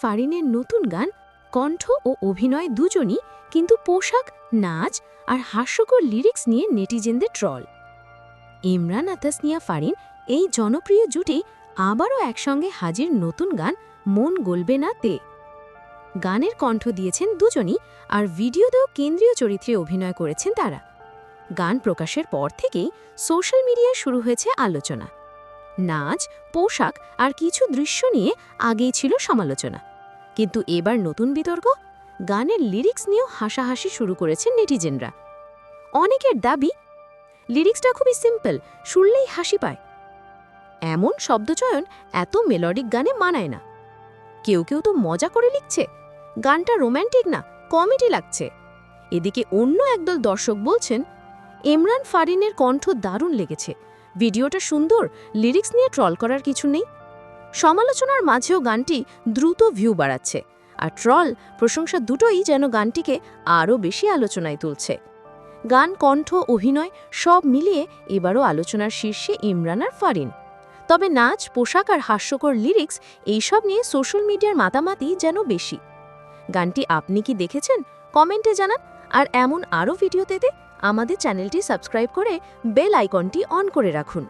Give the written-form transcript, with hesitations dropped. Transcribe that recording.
ফারিনের নতুন গান, কণ্ঠ ও অভিনয় দুজনই, কিন্তু পোশাক, নাচ আর হাস্যকর লিরিক্স নিয়ে নেটিজেনদের ট্রল। ইমরান তাসনিয়া ফারিন এই জনপ্রিয় জুটি আবারও একসঙ্গে হাজির নতুন গান মন গলবে না তে। গানের কণ্ঠ দিয়েছেন দুজনই, আর ভিডিওতেও কেন্দ্রীয় চরিত্রে অভিনয় করেছেন তারা। গান প্রকাশের পর থেকেই সোশ্যাল মিডিয়ায় শুরু হয়েছে আলোচনা। নাচ, পোশাক আর কিছু দৃশ্য নিয়ে আগেই ছিল সমালোচনা, কিন্তু এবার নতুন বিতর্ক। গানের লিরিক্স নিয়েও হাসাহাসি শুরু করেছেন নেটিজেনরা। অনেকের দাবি, লিরিক্সটা খুবই সিম্পল, শুনলেই হাসি পায়। এমন শব্দচয়ন এত মেলোডিক গানে মানায় না। কেউ কেউ তো মজা করে লিখছে, গানটা রোম্যান্টিক না, কমেডি লাগছে। এদিকে অন্য একদল দর্শক বলছেন, ইমরান ফারিনের কণ্ঠ দারুণ লেগেছে, ভিডিওটা সুন্দর, লিরিক্স নিয়ে ট্রল করার কিছু নেই। সমালোচনার মাঝেও গানটি দ্রুত ভিউ বাড়াচ্ছে, আর ট্রল, প্রশংসা দুটোই যেন গানটিকে আরও বেশি আলোচনায় তুলছে। গান, কণ্ঠ, অভিনয় সব মিলিয়ে এবারও আলোচনার শীর্ষে ইমরান আর ফারিন। তবে নাচ, পোশাক আর হাস্যকর লিরিক্স এইসব নিয়ে সোশ্যাল মিডিয়ার মাতামাতি যেন বেশি। গানটি আপনি কি দেখেছেন? কমেন্টে জানান। আর এমন আরও ভিডিও পেতে আমাদের চ্যানেলটি সাবস্ক্রাইব করে বেল আইকনটি অন করে রাখুন।